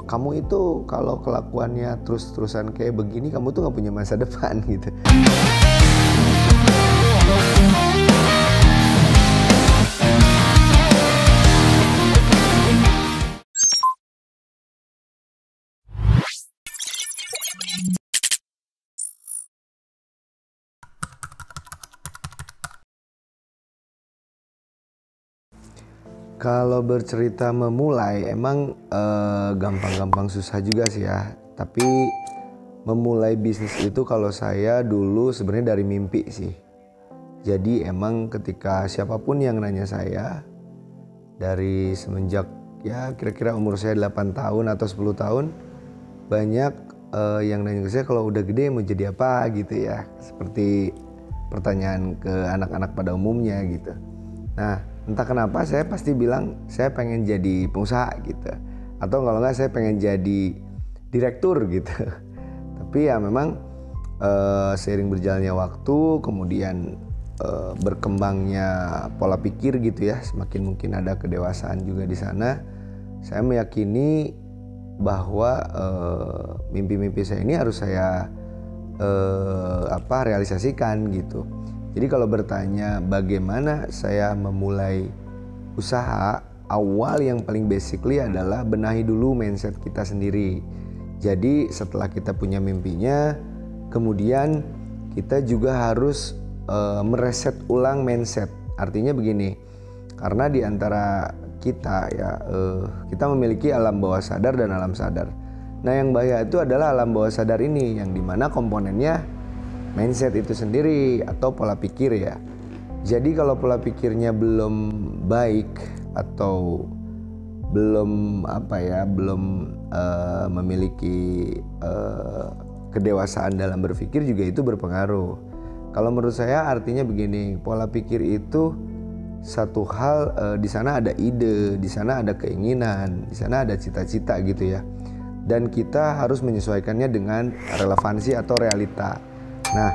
kamu itu kalau kelakuannya terus-terusan kayak begini, kamu tuh nggak punya masa depan gitu. Kalau bercerita memulai emang gampang-gampang susah juga sih ya. Tapi memulai bisnis itu kalau saya dulu sebenarnya dari mimpi sih. Jadi emang ketika siapapun yang nanya saya dari semenjak ya kira-kira umur saya 8 tahun atau 10 tahun, banyak yang nanya ke saya kalau udah gede mau jadi apa gitu ya. Seperti pertanyaan ke anak-anak pada umumnya gitu. Nah, entah kenapa saya pasti bilang saya pengen jadi pengusaha gitu. Atau kalau enggak saya pengen jadi direktur gitu. Tapi ya memang seiring berjalannya waktu, kemudian berkembangnya pola pikir gitu ya, semakin mungkin ada kedewasaan juga di sana. Saya meyakini bahwa mimpi-mimpi saya ini harus saya realisasikan gitu. Jadi kalau bertanya bagaimana saya memulai usaha, awal yang paling basically adalah benahi dulu mindset kita sendiri. Jadi setelah kita punya mimpinya, kemudian kita juga harus mereset ulang mindset. Artinya begini, karena di antara kita ya kita memiliki alam bawah sadar dan alam sadar. Nah yang bahaya itu adalah alam bawah sadar ini, yang dimana komponennya mindset itu sendiri atau pola pikir ya. Jadi kalau pola pikirnya belum baik atau belum memiliki kedewasaan dalam berpikir juga itu berpengaruh. Kalau menurut saya artinya begini, pola pikir itu satu hal, di sana ada ide, di sana ada keinginan, di sana ada cita-cita gitu ya. Dan kita harus menyesuaikannya dengan relevansi atau realita. Nah,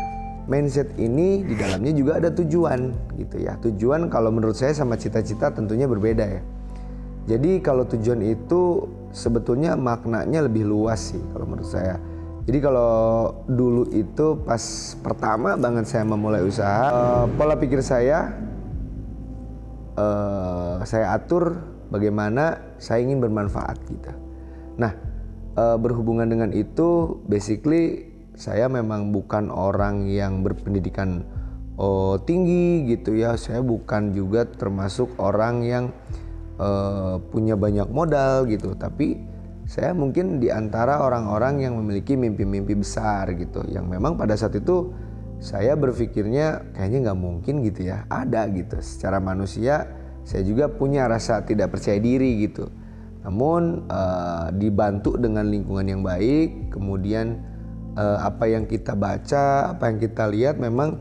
mindset ini di dalamnya juga ada tujuan gitu ya. Tujuan kalau menurut saya sama cita-cita tentunya berbeda ya. Jadi kalau tujuan itu sebetulnya maknanya lebih luas sih kalau menurut saya. Jadi kalau dulu itu pas pertama banget saya memulai usaha, pola pikir saya atur bagaimana saya ingin bermanfaat gitu. Nah, berhubungan dengan itu basically saya memang bukan orang yang berpendidikan tinggi gitu ya. Saya bukan juga termasuk orang yang punya banyak modal gitu. Tapi saya mungkin di antara orang-orang yang memiliki mimpi-mimpi besar gitu. Yang memang pada saat itu saya berpikirnya kayaknya nggak mungkin gitu ya. Ada gitu. Secara manusia saya juga punya rasa tidak percaya diri gitu. Namun dibantu dengan lingkungan yang baik, kemudian apa yang kita baca, apa yang kita lihat memang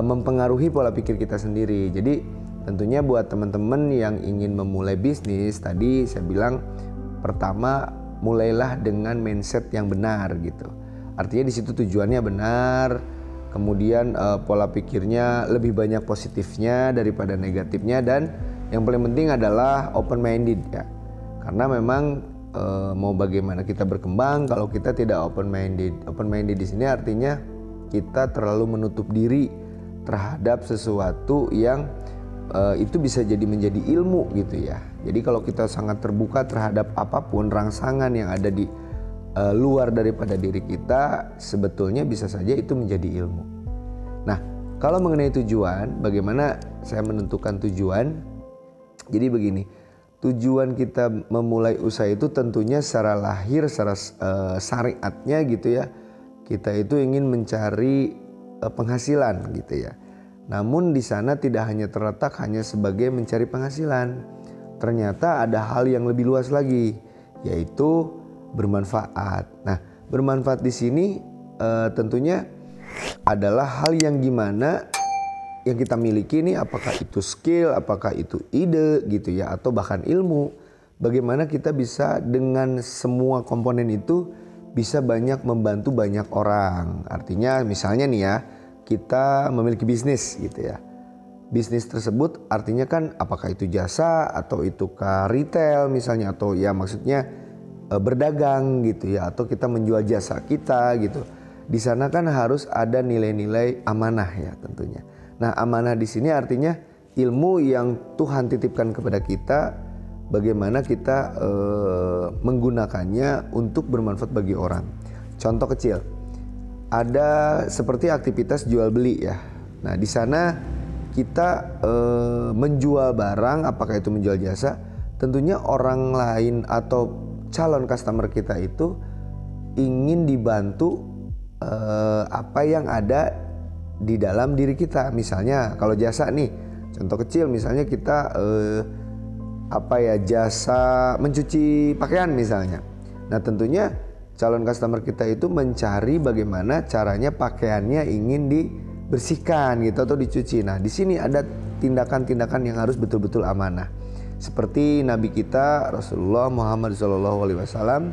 mempengaruhi pola pikir kita sendiri. Jadi tentunya buat teman-teman yang ingin memulai bisnis, tadi saya bilang pertama mulailah dengan mindset yang benar gitu. Artinya di situ tujuannya benar, kemudian pola pikirnya lebih banyak positifnya daripada negatifnya, dan yang paling penting adalah open minded ya. Karena memang mau bagaimana kita berkembang kalau kita tidak open minded. Open minded di sini artinya kita terlalu menutup diri terhadap sesuatu yang itu bisa jadi menjadi ilmu gitu ya. Jadi kalau kita sangat terbuka terhadap apapun rangsangan yang ada di luar daripada diri kita, sebetulnya bisa saja itu menjadi ilmu. Nah, kalau mengenai tujuan, bagaimana saya menentukan tujuan? Jadi begini, tujuan kita memulai usaha itu tentunya secara lahir, secara syariatnya gitu ya. Kita itu ingin mencari penghasilan gitu ya. Namun di sana tidak hanya terletak hanya sebagai mencari penghasilan. Ternyata ada hal yang lebih luas lagi, yaitu bermanfaat. Nah, bermanfaat di sini tentunya adalah hal yang gimana yang kita miliki ini, apakah itu skill, apakah itu ide gitu ya, atau bahkan ilmu. Bagaimana kita bisa dengan semua komponen itu bisa banyak membantu banyak orang. Artinya misalnya nih ya, kita memiliki bisnis gitu ya. Bisnis tersebut artinya kan apakah itu jasa atau itu ke retail misalnya, atau ya maksudnya berdagang gitu ya, atau kita menjual jasa kita gitu. Di sana kan harus ada nilai-nilai amanah ya tentunya. Nah, amanah di sini artinya ilmu yang Tuhan titipkan kepada kita, bagaimana kita menggunakannya untuk bermanfaat bagi orang. Contoh kecil, ada seperti aktivitas jual beli ya. Nah, di sana kita menjual barang, apakah itu menjual jasa, tentunya orang lain atau calon customer kita itu ingin dibantu apa yang ada di dalam diri kita. Misalnya kalau jasa nih, contoh kecil misalnya kita jasa mencuci pakaian misalnya. Nah, tentunya calon customer kita itu mencari bagaimana caranya pakaiannya ingin dibersihkan gitu atau dicuci. Nah, di sini ada tindakan-tindakan yang harus betul-betul amanah. Seperti Nabi kita Rasulullah Muhammad SAW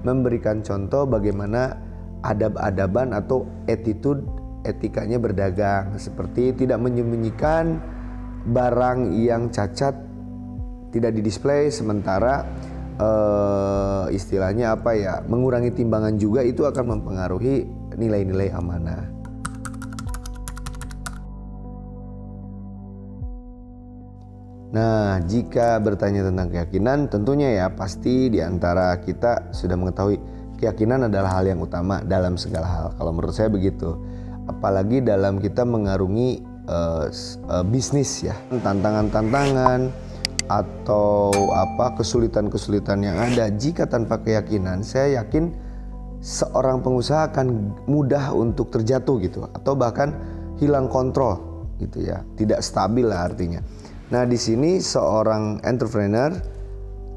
memberikan contoh bagaimana adab-adaban atau etikanya berdagang, seperti tidak menyembunyikan barang yang cacat, tidak didisplay, sementara istilahnya mengurangi timbangan juga itu akan mempengaruhi nilai-nilai amanah. Nah, jika bertanya tentang keyakinan, tentunya ya pasti di antara kita sudah mengetahui keyakinan adalah hal yang utama dalam segala hal. Kalau menurut saya begitu. Apalagi dalam kita mengarungi bisnis ya, tantangan-tantangan atau kesulitan-kesulitan yang ada. Jika tanpa keyakinan, saya yakin seorang pengusaha akan mudah untuk terjatuh gitu, atau bahkan hilang kontrol gitu ya, tidak stabil lah artinya. Nah, di sini seorang entrepreneur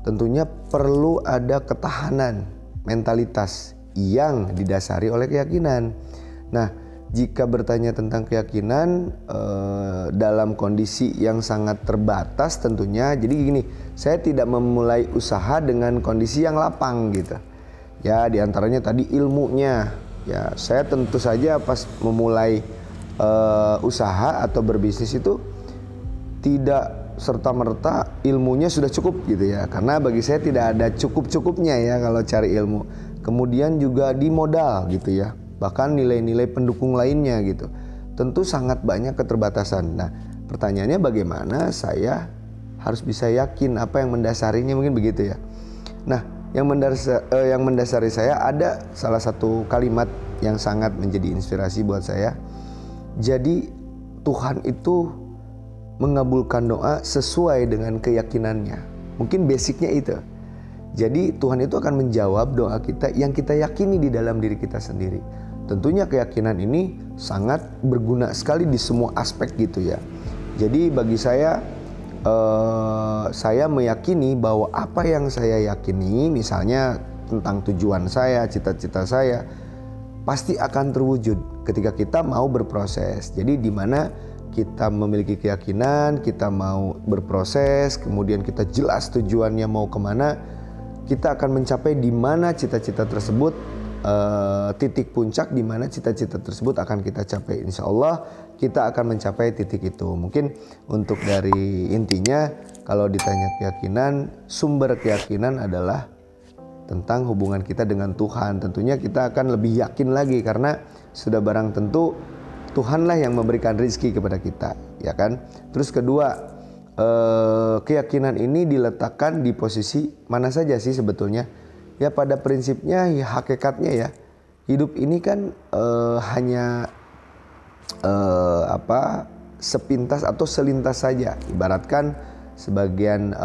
tentunya perlu ada ketahanan mentalitas yang didasari oleh keyakinan. Nah, jika bertanya tentang keyakinan dalam kondisi yang sangat terbatas tentunya, jadi gini, saya tidak memulai usaha dengan kondisi yang lapang gitu. Ya, diantaranya tadi ilmunya. Ya, saya tentu saja pas memulai usaha atau berbisnis itu tidak serta-merta ilmunya sudah cukup gitu ya, karena bagi saya tidak ada cukup-cukupnya ya kalau cari ilmu. Kemudian juga di modal gitu ya, bahkan nilai-nilai pendukung lainnya gitu, tentu sangat banyak keterbatasan. Nah, pertanyaannya bagaimana saya harus bisa yakin apa yang mendasarinya, mungkin begitu ya. Nah, yang mendasari saya ada salah satu kalimat yang sangat menjadi inspirasi buat saya. Jadi Tuhan itu mengabulkan doa sesuai dengan keyakinannya. Mungkin basicnya itu. Jadi Tuhan itu akan menjawab doa kita yang kita yakini di dalam diri kita sendiri. Tentunya keyakinan ini sangat berguna sekali di semua aspek gitu ya. Jadi bagi saya meyakini bahwa apa yang saya yakini, misalnya tentang tujuan saya, cita-cita saya, pasti akan terwujud ketika kita mau berproses. Jadi di mana kita memiliki keyakinan, kita mau berproses, kemudian kita jelas tujuannya mau kemana, kita akan mencapai di mana cita-cita tersebut, titik puncak di mana cita-cita tersebut akan kita capai. Insya Allah kita akan mencapai titik itu. Mungkin untuk dari intinya, kalau ditanya keyakinan, sumber keyakinan adalah tentang hubungan kita dengan Tuhan. Tentunya kita akan lebih yakin lagi karena sudah barang tentu Tuhanlah yang memberikan rezeki kepada kita, ya kan? Terus kedua, keyakinan ini diletakkan di posisi mana saja sih sebetulnya? Ya pada prinsipnya, ya hakikatnya ya, hidup ini kan hanya sepintas atau selintas saja. Ibaratkan sebagian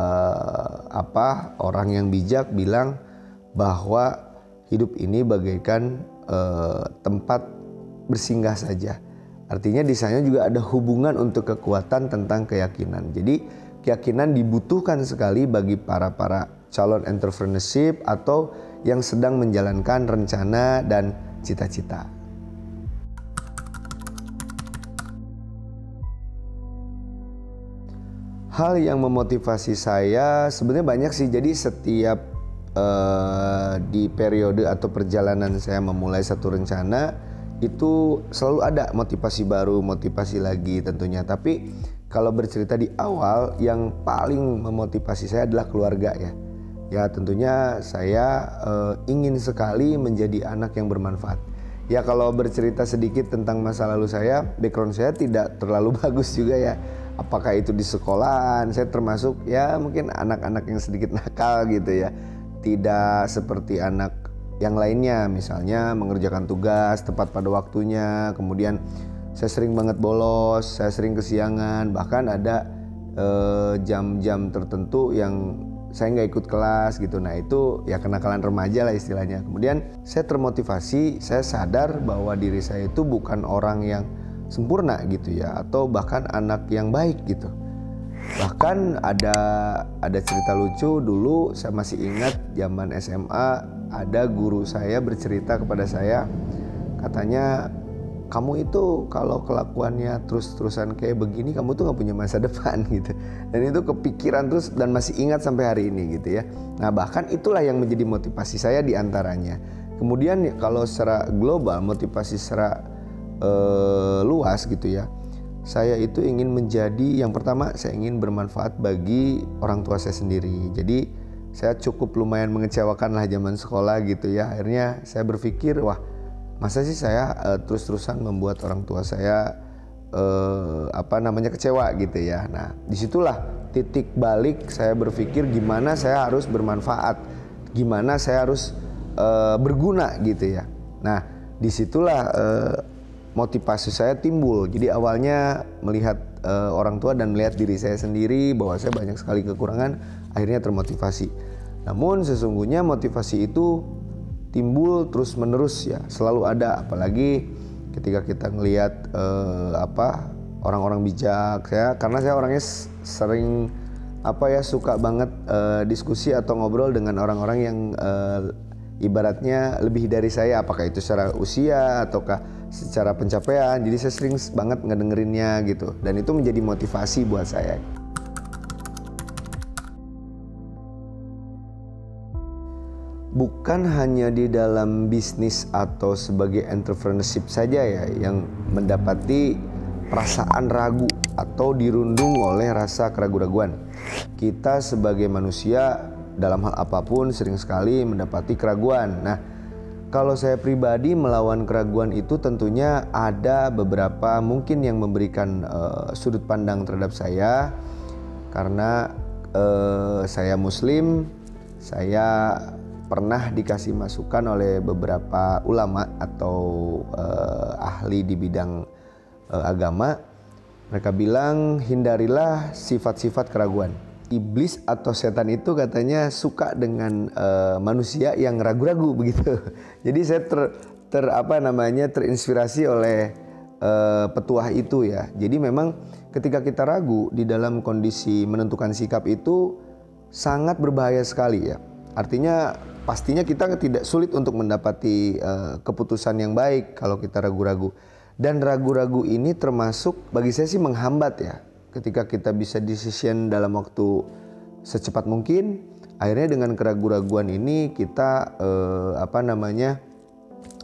orang yang bijak bilang bahwa hidup ini bagaikan tempat bersinggah saja. Artinya di sana juga ada hubungan untuk kekuatan tentang keyakinan. Jadi keyakinan dibutuhkan sekali bagi para calon entrepreneurship atau yang sedang menjalankan rencana dan cita-cita. Hal yang memotivasi saya sebenarnya banyak sih. Jadi setiap di periode atau perjalanan saya memulai satu rencana, itu selalu ada motivasi baru, motivasi lagi tentunya. Tapi kalau bercerita di awal, yang paling memotivasi saya adalah keluarga ya. Ya tentunya saya ingin sekali menjadi anak yang bermanfaat. Ya kalau bercerita sedikit tentang masa lalu saya, background saya tidak terlalu bagus juga ya. Apakah itu di sekolahan, saya termasuk ya mungkin anak-anak yang sedikit nakal gitu ya. Tidak seperti anak yang lainnya, misalnya mengerjakan tugas tepat pada waktunya. Kemudian saya sering banget bolos, saya sering kesiangan, bahkan ada jam-jam tertentu yang saya nggak ikut kelas gitu. Nah itu ya kenakalan remaja lah istilahnya. Kemudian saya termotivasi, saya sadar bahwa diri saya itu bukan orang yang sempurna gitu ya, atau bahkan anak yang baik gitu. Bahkan ada cerita lucu dulu, saya masih ingat zaman SMA, ada guru saya bercerita kepada saya, katanya, kamu itu kalau kelakuannya terus-terusan kayak begini, kamu tuh gak punya masa depan gitu. Dan itu kepikiran terus dan masih ingat sampai hari ini gitu ya. Nah bahkan itulah yang menjadi motivasi saya diantaranya. Kemudian kalau secara global, motivasi secara luas gitu ya, saya itu ingin menjadi, yang pertama saya ingin bermanfaat bagi orang tua saya sendiri. Jadi saya cukup lumayan mengecewakan lah zaman sekolah gitu ya. Akhirnya saya berpikir, wah masa sih saya terus-terusan membuat orang tua saya kecewa gitu ya. Nah disitulah titik balik saya berpikir gimana saya harus bermanfaat, gimana saya harus berguna gitu ya. Nah disitulah motivasi saya timbul. Jadi awalnya melihat orang tua dan melihat diri saya sendiri bahwa saya banyak sekali kekurangan, akhirnya termotivasi. Namun sesungguhnya motivasi itu timbul terus menerus ya, selalu ada. Apalagi ketika kita ngelihat orang-orang bijak, karena saya orangnya sering suka banget diskusi atau ngobrol dengan orang-orang yang ibaratnya lebih dari saya, apakah itu secara usia ataukah secara pencapaian. Jadi saya sering banget ngedengerinnya gitu, dan itu menjadi motivasi buat saya. Bukan hanya di dalam bisnis atau sebagai entrepreneurship saja ya yang mendapati perasaan ragu atau dirundung oleh rasa keraguan-raguan. Kita sebagai manusia dalam hal apapun sering sekali mendapati keraguan. Nah, kalau saya pribadi melawan keraguan itu tentunya ada beberapa mungkin yang memberikan sudut pandang terhadap saya. Karena saya Muslim, saya pernah dikasih masukan oleh beberapa ulama atau ahli di bidang agama. Mereka bilang hindarilah sifat-sifat keraguan. Iblis atau setan itu katanya suka dengan manusia yang ragu-ragu begitu. Jadi saya terinspirasi oleh petuah itu ya. Jadi memang ketika kita ragu di dalam kondisi menentukan sikap itu sangat berbahaya sekali ya. Artinya pastinya kita tidak sulit untuk mendapati keputusan yang baik kalau kita ragu-ragu. Dan ragu-ragu ini termasuk bagi saya sih menghambat ya. Ketika kita bisa decision dalam waktu secepat mungkin, akhirnya dengan keraguan-raguan ini kita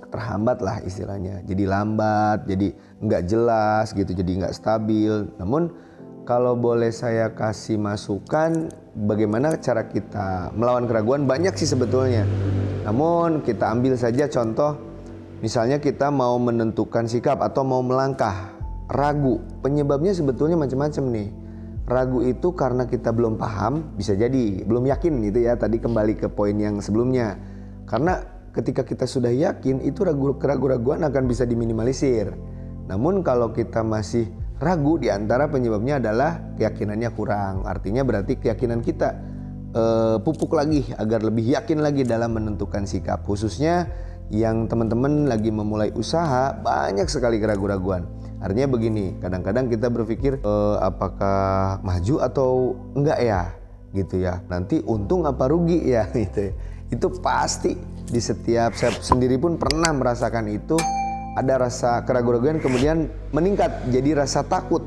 terhambat lah istilahnya. Jadi lambat, jadi nggak jelas gitu, jadi nggak stabil. Namun kalau boleh saya kasih masukan bagaimana cara kita melawan keraguan, banyak sih sebetulnya. Namun kita ambil saja contoh, misalnya kita mau menentukan sikap atau mau melangkah, ragu. Penyebabnya sebetulnya macam-macam nih. Ragu itu karena kita belum paham, bisa jadi belum yakin gitu ya. Tadi kembali ke poin yang sebelumnya. Karena ketika kita sudah yakin, itu keraguan-raguan akan bisa diminimalisir. Namun kalau kita masih ragu, di antara penyebabnya adalah keyakinannya kurang. Artinya berarti keyakinan kita pupuk lagi agar lebih yakin lagi dalam menentukan sikap. Khususnya yang teman-teman lagi memulai usaha, banyak sekali keraguan-raguan. Artinya begini, kadang-kadang kita berpikir apakah maju atau enggak ya gitu ya. Nanti untung apa rugi ya gitu. Itu pasti di setiap, saya sendiri pun pernah merasakan itu. Ada rasa keraguan-raguan kemudian meningkat jadi rasa takut.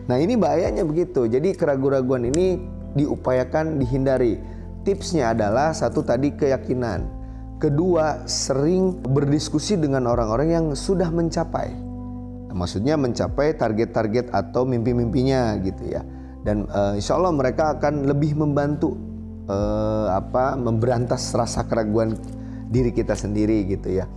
Nah ini bahayanya begitu. Jadi keraguan-raguan ini diupayakan dihindari. Tipsnya adalah satu tadi keyakinan. Kedua, sering berdiskusi dengan orang-orang yang sudah mencapai. Nah, maksudnya mencapai target-target atau mimpi-mimpinya gitu ya. Dan insya Allah mereka akan lebih membantu memberantas rasa keraguan diri kita sendiri gitu ya.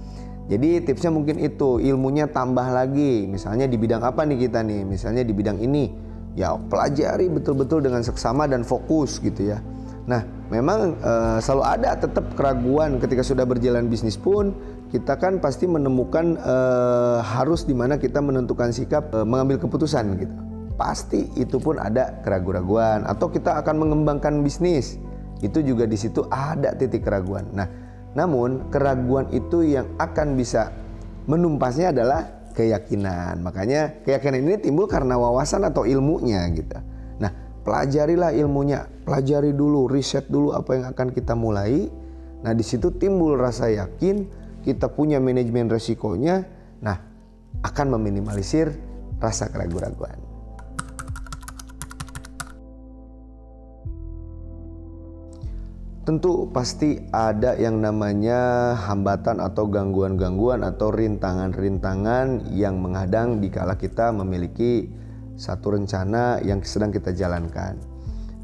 Jadi tipsnya mungkin itu, ilmunya tambah lagi. Misalnya di bidang apa nih kita nih? Misalnya di bidang ini, ya pelajari betul-betul dengan seksama dan fokus gitu ya. Nah, memang selalu ada tetap keraguan ketika sudah berjalan bisnis pun. Kita kan pasti menemukan harus dimana kita menentukan sikap, mengambil keputusan gitu. Pasti itu pun ada keraguan-keraguan. Atau kita akan mengembangkan bisnis, itu juga di situ ada titik keraguan. Nah, namun keraguan itu yang akan bisa menumpasnya adalah keyakinan. Makanya keyakinan ini timbul karena wawasan atau ilmunya gitu. Nah, pelajarilah ilmunya, pelajari dulu, riset dulu apa yang akan kita mulai. Nah, di situ timbul rasa yakin, kita punya manajemen resikonya. Nah, akan meminimalisir rasa keraguan-keraguan. Tentu pasti ada yang namanya hambatan atau gangguan-gangguan atau rintangan-rintangan yang menghadang dikala kita memiliki satu rencana yang sedang kita jalankan.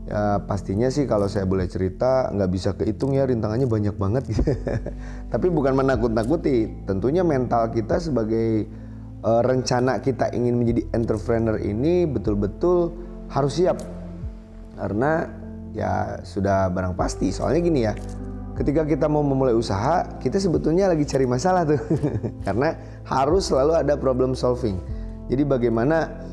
Ya, pastinya sih kalau saya boleh cerita nggak bisa kehitung ya, rintangannya banyak banget gitu. Tapi bukan menakut-nakuti, tentunya mental kita sebagai rencana kita ingin menjadi entrepreneur ini betul-betul harus siap. Karena ya sudah barang pasti, soalnya gini ya, ketika kita mau memulai usaha kita sebetulnya lagi cari masalah tuh karena harus selalu ada problem solving. Jadi bagaimana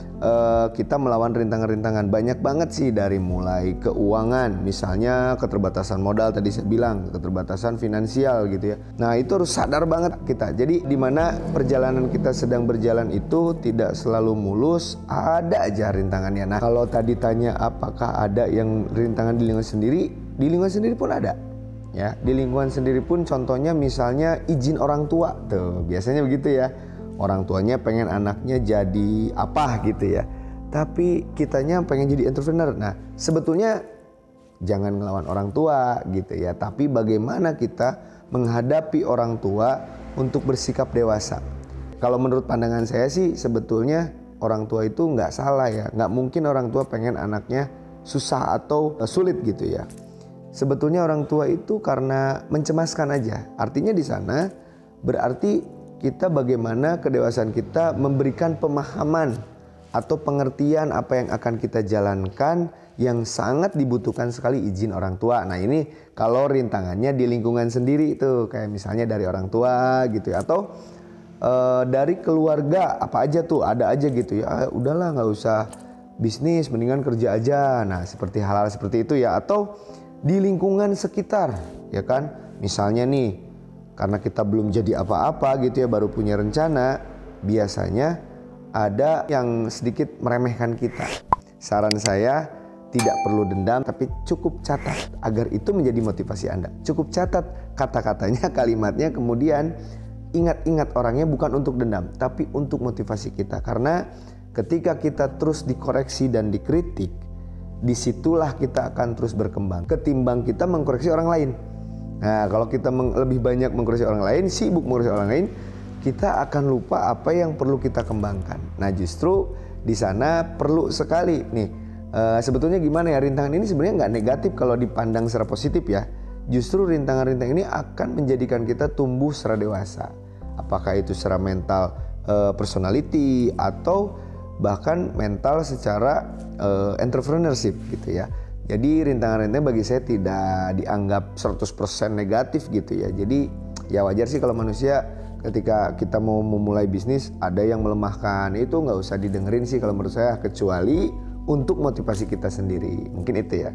kita melawan rintangan-rintangan, banyak banget sih, dari mulai keuangan, misalnya keterbatasan modal tadi saya bilang, keterbatasan finansial gitu ya. Nah, itu harus sadar banget kita. Jadi di mana perjalanan kita sedang berjalan itu tidak selalu mulus, ada aja rintangannya. Nah, kalau tadi tanya apakah ada yang rintangan di lingkungan sendiri pun ada. Ya, di lingkungan sendiri pun contohnya misalnya izin orang tua tuh, biasanya begitu ya. Orang tuanya pengen anaknya jadi apa gitu ya, tapi kitanya pengen jadi entrepreneur. Nah, sebetulnya jangan ngelawan orang tua gitu ya, tapi bagaimana kita menghadapi orang tua untuk bersikap dewasa. Kalau menurut pandangan saya sih sebetulnya orang tua itu nggak salah ya, nggak mungkin orang tua pengen anaknya susah atau sulit gitu ya. Sebetulnya orang tua itu karena mencemaskan aja. Artinya di sana berarti kita bagaimana kedewasaan kita memberikan pemahaman atau pengertian apa yang akan kita jalankan yang sangat dibutuhkan sekali izin orang tua. Nah, ini kalau rintangannya di lingkungan sendiri itu kayak misalnya dari orang tua gitu ya, atau dari keluarga apa aja tuh ada aja gitu ya. Udahlah nggak usah bisnis, mendingan kerja aja. Nah, seperti hal-hal seperti itu ya, atau di lingkungan sekitar ya kan. Misalnya nih, karena kita belum jadi apa-apa gitu ya, baru punya rencana, biasanya ada yang sedikit meremehkan kita. Saran saya, tidak perlu dendam, tapi cukup catat agar itu menjadi motivasi Anda. Cukup catat kata-katanya, kalimatnya, kemudian ingat-ingat orangnya, bukan untuk dendam, tapi untuk motivasi kita. Karena ketika kita terus dikoreksi dan dikritik, disitulah kita akan terus berkembang, ketimbang kita mengkoreksi orang lain. Nah, kalau kita lebih banyak mengkoreksi orang lain, sibuk mengkoreksi orang lain, kita akan lupa apa yang perlu kita kembangkan. Nah, justru di sana perlu sekali nih. Sebetulnya gimana ya, rintangan ini sebenarnya nggak negatif kalau dipandang secara positif ya. Justru rintangan-rintangan ini akan menjadikan kita tumbuh secara dewasa. Apakah itu secara mental, personality, atau bahkan mental secara entrepreneurship gitu ya. Jadi rintangan-rintangan bagi saya tidak dianggap 100% negatif gitu ya. Jadi ya wajar sih kalau manusia ketika kita mau memulai bisnis ada yang melemahkan, itu nggak usah didengerin sih kalau menurut saya, kecuali untuk motivasi kita sendiri. Mungkin itu ya.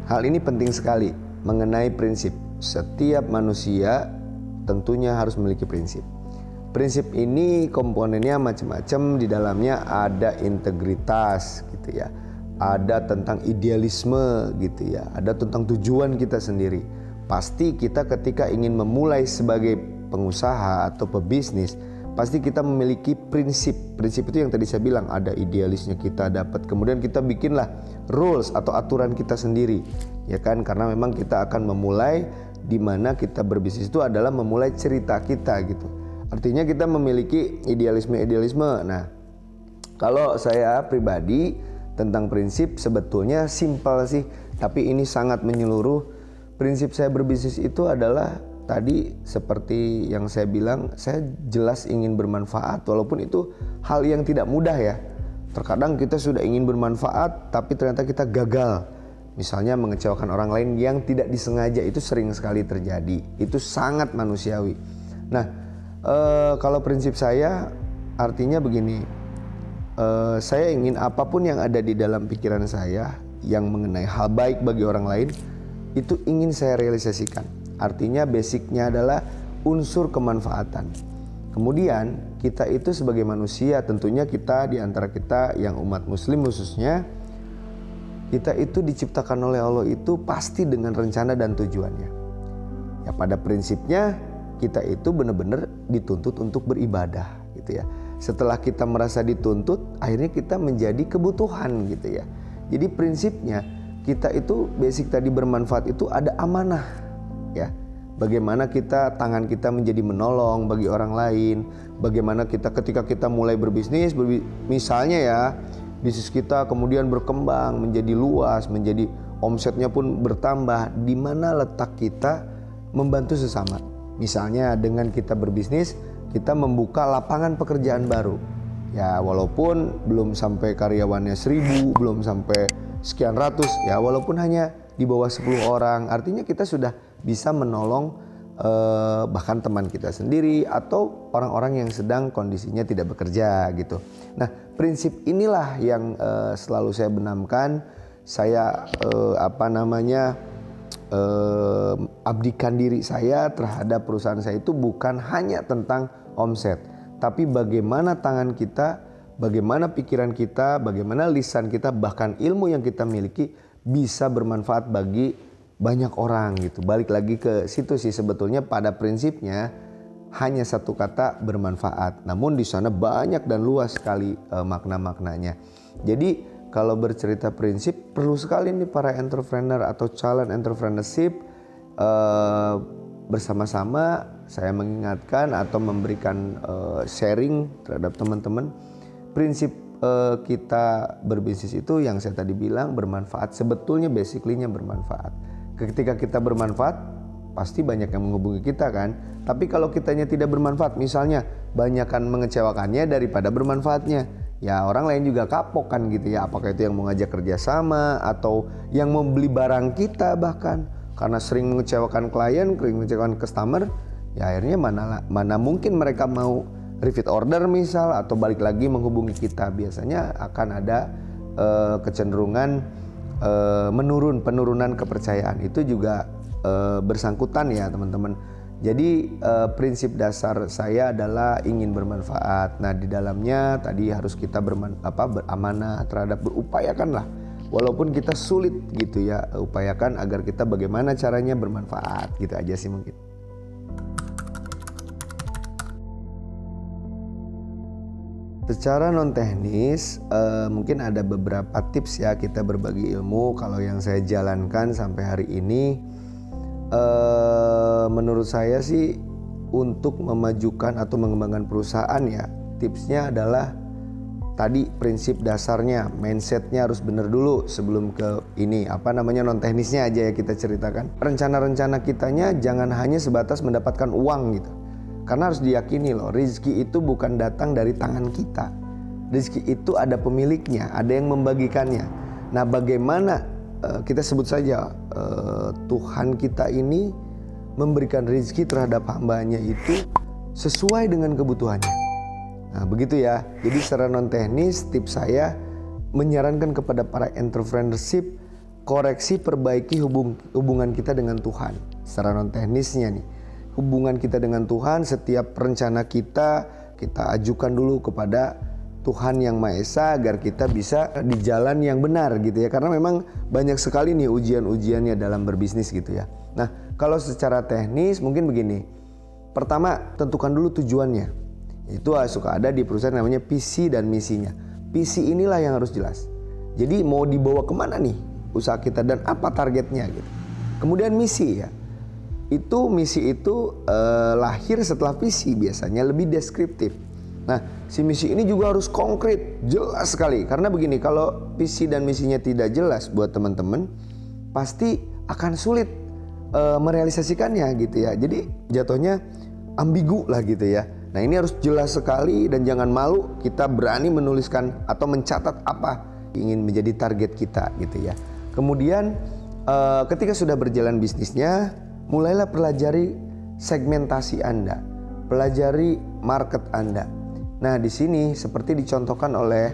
Hal ini penting sekali mengenai prinsip. Setiap manusia tentunya harus memiliki prinsip. Prinsip ini komponennya macam-macam, di dalamnya ada integritas gitu ya, ada tentang idealisme gitu ya, ada tentang tujuan kita sendiri. Pasti kita ketika ingin memulai sebagai pengusaha atau pebisnis, pasti kita memiliki prinsip. Prinsip itu yang tadi saya bilang, ada idealisnya kita dapat, kemudian kita bikinlah rules atau aturan kita sendiri ya kan, karena memang kita akan memulai, di mana kita berbisnis itu adalah memulai cerita kita gitu. Artinya kita memiliki idealisme. Nah, Kalau saya pribadi tentang prinsip sebetulnya simpel sih, tapi ini sangat menyeluruh. Prinsip saya berbisnis itu adalah tadi seperti yang saya bilang, saya jelas ingin bermanfaat walaupun itu hal yang tidak mudah ya. Terkadang kita sudah ingin bermanfaat tapi ternyata kita gagal. Misalnya mengecewakan orang lain yang tidak disengaja, itu sering sekali terjadi. Itu sangat manusiawi. Nah, kalau prinsip saya artinya begini, saya ingin apapun yang ada di dalam pikiran saya yang mengenai hal baik bagi orang lain, itu ingin saya realisasikan. Artinya basicnya adalah unsur kemanfaatan. Kemudian kita itu sebagai manusia, tentunya kita di antara kita yang umat muslim khususnya, kita itu diciptakan oleh Allah itu pasti dengan rencana dan tujuannya. Ya pada prinsipnya kita itu benar-benar dituntut untuk beribadah gitu ya. Setelah kita merasa dituntut, akhirnya kita menjadi kebutuhan gitu ya. Jadi prinsipnya kita itu basic tadi bermanfaat itu ada amanah ya. Bagaimana kita, tangan kita menjadi menolong bagi orang lain. Bagaimana kita ketika kita mulai berbisnis, misalnya ya, bisnis kita kemudian berkembang menjadi luas, menjadi omsetnya pun bertambah. Di mana letak kita membantu sesama. Misalnya dengan kita berbisnis, kita membuka lapangan pekerjaan baru. Ya walaupun belum sampai karyawannya 1000, belum sampai sekian ratus, ya walaupun hanya di bawah 10 orang, artinya kita sudah bisa menolong bahkan teman kita sendiri atau orang-orang yang sedang kondisinya tidak bekerja gitu. Nah, prinsip inilah yang selalu saya benamkan. Saya abdikan diri saya terhadap perusahaan saya itu bukan hanya tentang omset, tapi bagaimana tangan kita, bagaimana pikiran kita, bagaimana lisan kita, bahkan ilmu yang kita miliki bisa bermanfaat bagi banyak orang gitu. Balik lagi ke situ sih sebetulnya, pada prinsipnya hanya satu kata, bermanfaat. Namun di sana banyak dan luas sekali makna-maknanya. Jadi kalau bercerita prinsip, perlu sekali nih para entrepreneur atau calon entrepreneurship bersama-sama saya mengingatkan atau memberikan sharing terhadap teman-teman. Prinsip kita berbisnis itu yang saya tadi bilang bermanfaat, sebetulnya basically-nya bermanfaat. Ketika kita bermanfaat, pasti banyak yang menghubungi kita kan. Tapi kalau kitanya tidak bermanfaat, misalnya banyakkan mengecewakannya daripada bermanfaatnya, ya orang lain juga kapok kan gitu ya. Apakah itu yang mau ngajak kerjasama atau yang mau beli barang kita, bahkan karena sering mengecewakan klien, sering mengecewakan customer, ya akhirnya mana mungkin mereka mau repeat order misal atau balik lagi menghubungi kita. Biasanya akan ada kecenderungan penurunan kepercayaan. Itu juga bersangkutan ya teman-teman. Jadi prinsip dasar saya adalah ingin bermanfaat. Nah di dalamnya tadi harus kita beramanah terhadap, berupayakanlah walaupun kita sulit gitu ya, upayakan agar kita bagaimana caranya bermanfaat, gitu aja sih mungkin. Secara non teknis mungkin ada beberapa tips ya, kita berbagi ilmu. Kalau yang saya jalankan sampai hari ini, menurut saya sih untuk memajukan atau mengembangkan perusahaan ya, tipsnya adalah tadi prinsip dasarnya, mindsetnya harus benar dulu sebelum ke ini non teknisnya aja ya kita ceritakan. Rencana-rencana kitanya jangan hanya sebatas mendapatkan uang gitu. Karena harus diyakini loh, rezeki itu bukan datang dari tangan kita. Rezeki itu ada pemiliknya, ada yang membagikannya. Nah bagaimana kita sebut saja Tuhan kita ini memberikan rezeki terhadap hambanya itu sesuai dengan kebutuhannya. Nah begitu ya. Jadi secara non teknis tips saya menyarankan kepada para entrepreneurship, koreksi perbaiki hubungan kita dengan Tuhan. Secara non teknisnya nih, hubungan kita dengan Tuhan, setiap rencana kita ajukan dulu kepada Tuhan Yang Maha Esa agar kita bisa di jalan yang benar gitu ya. Karena memang banyak sekali nih ujian-ujiannya dalam berbisnis gitu ya. Nah kalau secara teknis mungkin begini. Pertama tentukan dulu tujuannya. Itu suka ada di perusahaan namanya visi dan misinya. Visi inilah yang harus jelas. Jadi mau dibawa kemana nih usaha kita dan apa targetnya gitu. Kemudian misi ya. Misi itu lahir setelah visi, biasanya lebih deskriptif. Nah, si misi ini juga harus konkret, jelas sekali. Karena begini, kalau visi dan misinya tidak jelas buat teman-teman, pasti akan sulit merealisasikannya gitu ya. Jadi jatuhnya ambigu lah gitu ya. Nah, ini harus jelas sekali dan jangan malu kita berani menuliskan atau mencatat apa ingin menjadi target kita gitu ya. Kemudian ketika sudah berjalan bisnisnya, mulailah pelajari segmentasi Anda, pelajari market Anda. Nah, di sini seperti dicontohkan oleh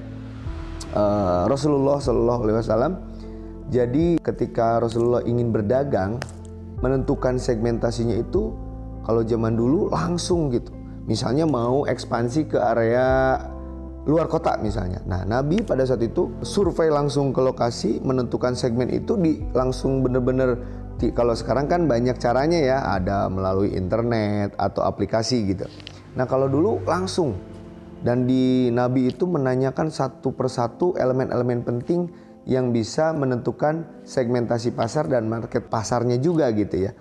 Rasulullah SAW. Jadi ketika Rasulullah ingin berdagang, menentukan segmentasinya itu kalau zaman dulu langsung gitu. Misalnya mau ekspansi ke area luar kota misalnya. Nah, Nabi pada saat itu survei langsung ke lokasi, menentukan segmen itu langsung bener-bener. Kalau sekarang kan banyak caranya ya, ada melalui internet atau aplikasi gitu. Nah, kalau dulu langsung. Dan di Nabi itu menanyakan satu persatu elemen-elemen penting yang bisa menentukan segmentasi pasar dan market pasarnya juga gitu ya.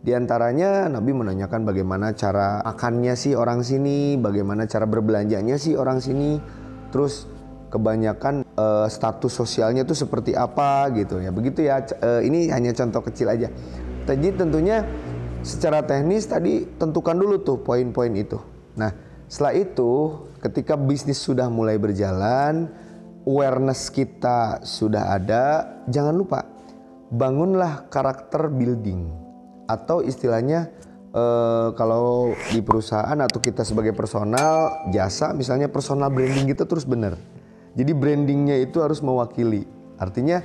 Di antaranya Nabi menanyakan bagaimana cara makannya sih orang sini, bagaimana cara berbelanjanya sih orang sini, terus kebanyakan status sosialnya itu seperti apa gitu ya. Begitu ya, ini hanya contoh kecil aja. Jadi tentunya secara teknis tadi tentukan dulu tuh poin-poin itu. Nah, setelah itu ketika bisnis sudah mulai berjalan, awareness kita sudah ada, jangan lupa bangunlah karakter building. Atau istilahnya kalau di perusahaan atau kita sebagai personal jasa, misalnya personal branding kita terus benar. Jadi brandingnya itu harus mewakili. Artinya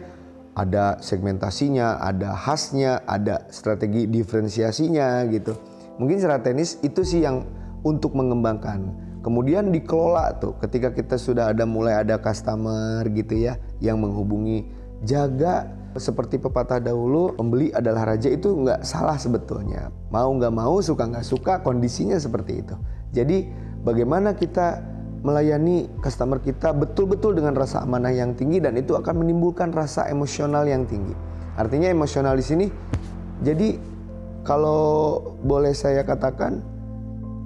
ada segmentasinya, ada khasnya, ada strategi diferensiasinya gitu. Mungkin secara teknis itu sih yang untuk mengembangkan. Kemudian dikelola tuh ketika kita sudah mulai ada customer gitu ya yang menghubungi, jaga. Seperti pepatah dahulu, pembeli adalah raja, itu nggak salah sebetulnya. Mau nggak mau, suka nggak suka, kondisinya seperti itu. Jadi bagaimana kita melayani customer kita betul-betul dengan rasa amanah yang tinggi, dan itu akan menimbulkan rasa emosional yang tinggi. Artinya emosional di sini, jadi kalau boleh saya katakan,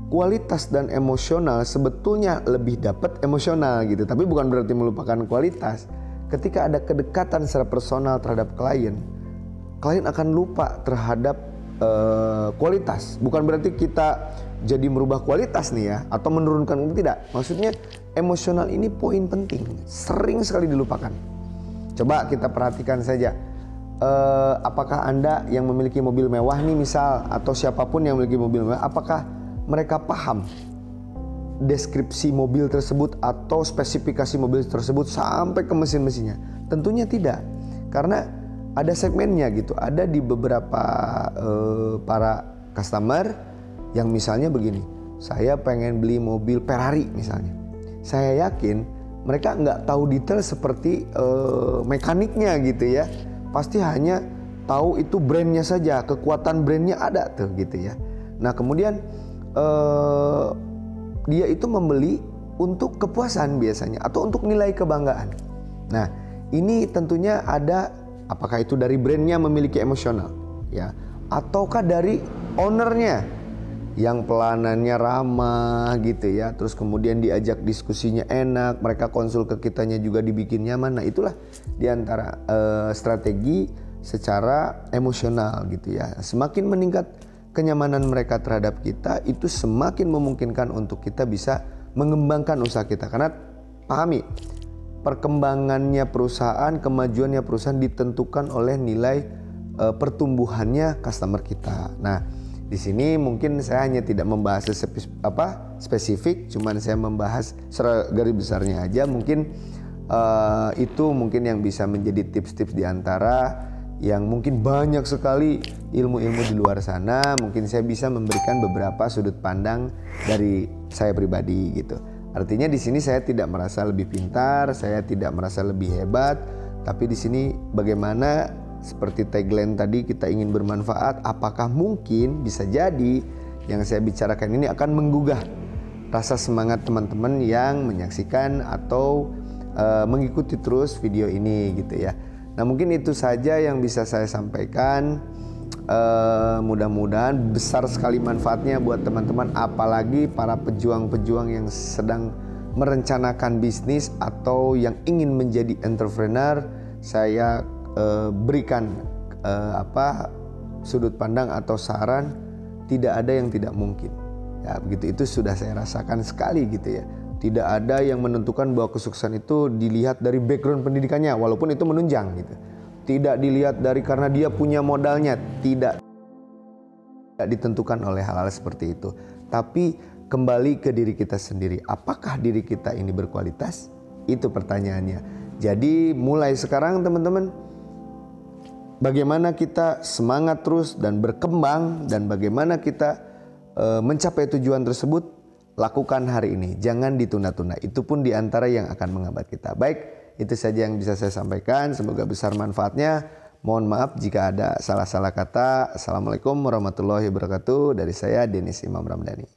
kualitas dan emosional sebetulnya lebih dapat emosional gitu, tapi bukan berarti melupakan kualitas. Ketika ada kedekatan secara personal terhadap klien akan lupa terhadap kualitas. Bukan berarti kita jadi merubah kualitas nih ya, atau menurunkan, tidak. Maksudnya emosional ini poin penting, sering sekali dilupakan. Coba kita perhatikan saja, apakah Anda yang memiliki mobil mewah nih misal, atau siapapun yang memiliki mobil mewah, apakah mereka paham deskripsi mobil tersebut atau spesifikasi mobil tersebut sampai ke mesin-mesinnya? Tentunya tidak, karena ada segmennya gitu. Ada di beberapa para customer yang misalnya begini, saya pengen beli mobil Ferrari misalnya. Saya yakin mereka nggak tahu detail seperti mekaniknya gitu ya. Pasti hanya tahu itu brandnya saja, kekuatan brandnya ada tuh gitu ya. Nah kemudian dia itu membeli untuk kepuasan biasanya, atau untuk nilai kebanggaan. Nah ini tentunya ada, apakah itu dari brandnya memiliki emosional ya, ataukah dari ownernya yang pelanannya ramah gitu ya, terus kemudian diajak diskusinya enak, mereka konsul ke kitanya juga dibikin nyaman. Nah itulah diantara strategi secara emosional gitu ya. Semakin meningkat kenyamanan mereka terhadap kita, itu semakin memungkinkan untuk kita bisa mengembangkan usaha kita. Karena pahami, perkembangannya perusahaan, kemajuannya perusahaan ditentukan oleh nilai pertumbuhannya customer kita. Nah, di sini mungkin saya hanya tidak membahas spesifik, cuman saya membahas secara garis besarnya aja. Mungkin itu mungkin yang bisa menjadi tips-tips diantara yang mungkin banyak sekali ilmu-ilmu di luar sana. Mungkin saya bisa memberikan beberapa sudut pandang dari saya pribadi gitu. Artinya di sini saya tidak merasa lebih pintar, saya tidak merasa lebih hebat, tapi di sini bagaimana seperti tagline tadi, kita ingin bermanfaat. Apakah mungkin bisa jadi yang saya bicarakan ini akan menggugah rasa semangat teman-teman yang menyaksikan atau mengikuti terus video ini gitu ya. Nah mungkin itu saja yang bisa saya sampaikan. mudah-mudahan besar sekali manfaatnya buat teman-teman, apalagi para pejuang-pejuang yang sedang merencanakan bisnis atau yang ingin menjadi entrepreneur. Saya berikan sudut pandang atau saran, tidak ada yang tidak mungkin. Ya, begitu, itu sudah saya rasakan sekali gitu ya. Tidak ada yang menentukan bahwa kesuksesan itu dilihat dari background pendidikannya, walaupun itu menunjang gitu. Tidak dilihat dari karena dia punya modalnya, tidak ditentukan oleh hal-hal seperti itu. Tapi kembali ke diri kita sendiri. Apakah diri kita ini berkualitas? Itu pertanyaannya. Jadi mulai sekarang teman-teman, bagaimana kita semangat terus dan berkembang, dan bagaimana kita mencapai tujuan tersebut, lakukan hari ini. Jangan ditunda-tunda. Itu pun diantara yang akan menghambat kita. Baik, itu saja yang bisa saya sampaikan. Semoga besar manfaatnya. Mohon maaf jika ada salah-salah kata. Assalamualaikum warahmatullahi wabarakatuh. Dari saya, Denis Imam Ramdhani.